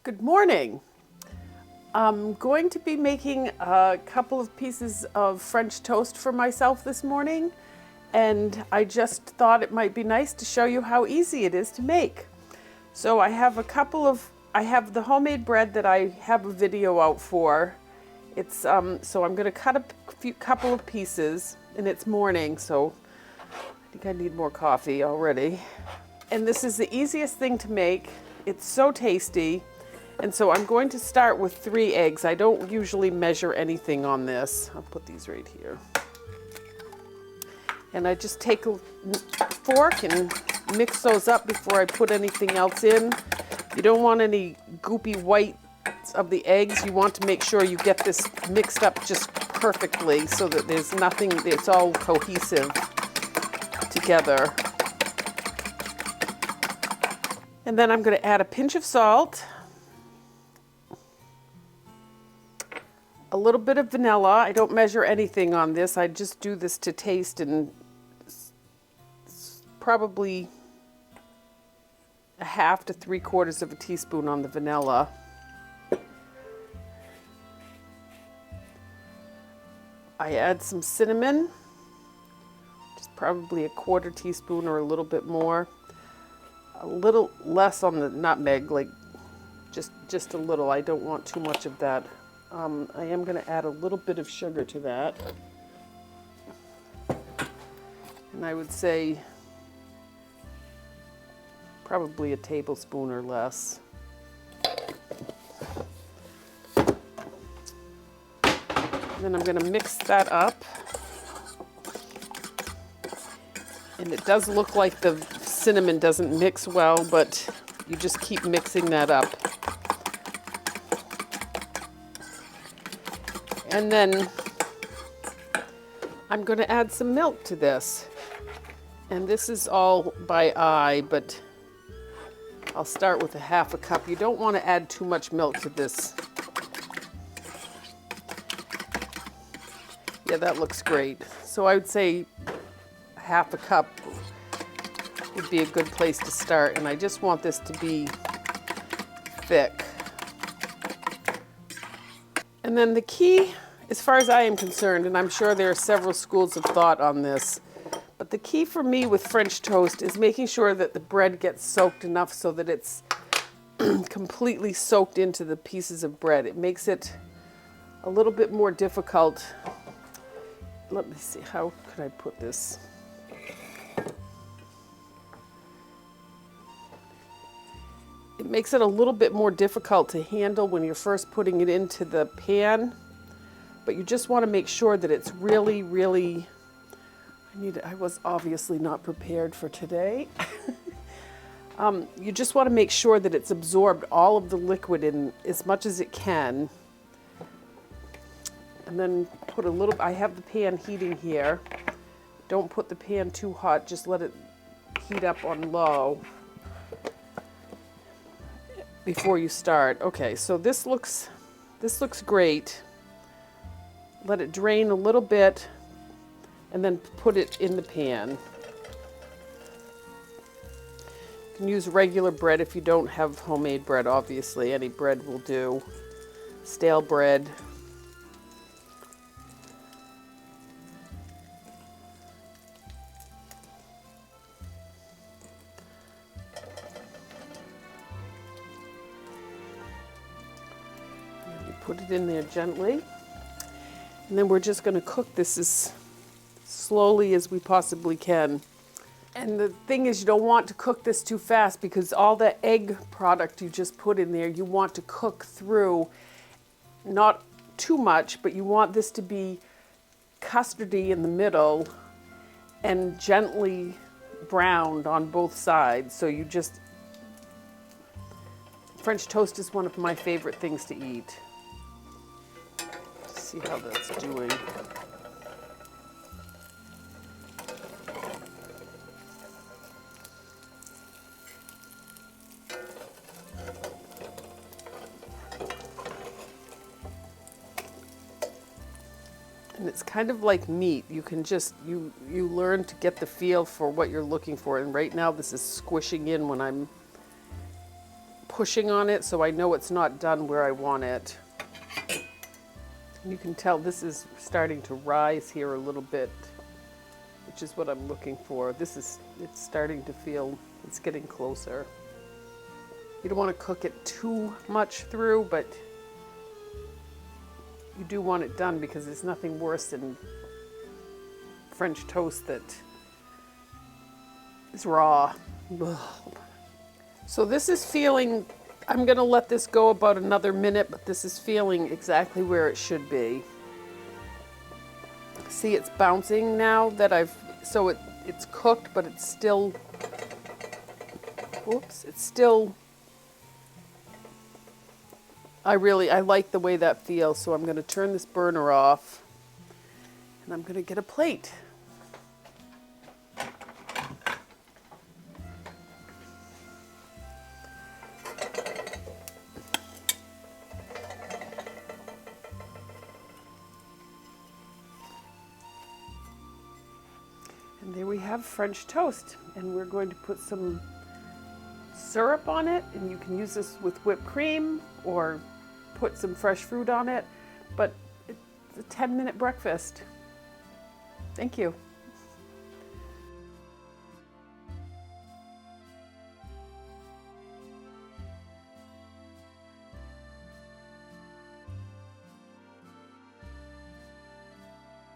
Good morning. I'm going to be making a couple of pieces of French toast for myself this morning, and I just thought it might be nice to show you how easy it is to make. So I have the homemade bread that I have a video out for. It's so I'm going to cut a couple of pieces, and it's morning, so I think I need more coffee already. And this is the easiest thing to make. It's so tasty. And so I'm going to start with 3 eggs. I don't usually measure anything on this. I'll put these right here. And I just take a fork and mix those up before I put anything else in. You don't want any goopy whites of the eggs. You want to make sure you get this mixed up just perfectly so that there's nothing, it's all cohesive together. And then I'm going to add a pinch of salt, a little bit of vanilla. I don't measure anything on this. I just do this to taste, and probably a half to 3/4 of a teaspoon on the vanilla. I add some cinnamon, just probably a 1/4 teaspoon or a little bit more. A little less on the nutmeg, like just a little. I don't want too much of that. I am going to add a little bit of sugar to that. And I would say probably a tablespoon or less. And then I'm going to mix that up. And it does look like the cinnamon doesn't mix well, but you just keep mixing that up. And then I'm going to add some milk to this. And this is all by eye, but I'll start with a 1/2 cup. You don't want to add too much milk to this. Yeah, that looks great. So I would say 1/2 cup would be a good place to start. And I just want this to be thick. And then the key, as far as I am concerned, and I'm sure there are several schools of thought on this, but the key for me with French toast is making sure that the bread gets soaked enough so that it's completely soaked into the pieces of bread. It makes it a little bit more difficult. Let me see, how could I put this? It makes it a little bit more difficult to handle when you're first putting it into the pan, but you just want to make sure that it's really, I was obviously not prepared for today. You just want to make sure that it's absorbed all of the liquid in as much as it can. And then put a little, I have the pan heating here. Don't put the pan too hot, just let it heat up on low before you start. Okay, so this looks great. Let it drain a little bit and then put it in the pan. You can use regular bread if you don't have homemade bread, obviously. Any bread will do. Stale bread. Put it in there gently. And then we're just going to cook this as slowly as we possibly can. And the thing is, you don't want to cook this too fast because all the egg product you just put in there, you want to cook through, not too much, but you want this to be custardy in the middle and gently browned on both sides. So you just, French toast is one of my favorite things to eat. See how that's doing. And it's kind of like meat. You can just, you learn to get the feel for what you're looking for. And right now this is squishing in when I'm pushing on it so I know it's not done where I want it. You can tell this is starting to rise here a little bit, which is what I'm looking for. It's starting to feel, it's getting closer. You don't want to cook it too much through, but you do want it done because there's nothing worse than French toast that is raw. Ugh. So this is feeling, I'm going to let this go about another minute, but this is feeling exactly where it should be. See, it's bouncing now that it's cooked, but it's still, I like the way that feels, so I'm going to turn this burner off and I'm going to get a plate. And there we have French toast, and we're going to put some syrup on it, and you can use this with whipped cream or put some fresh fruit on it, but it's a 10-minute breakfast. Thank you.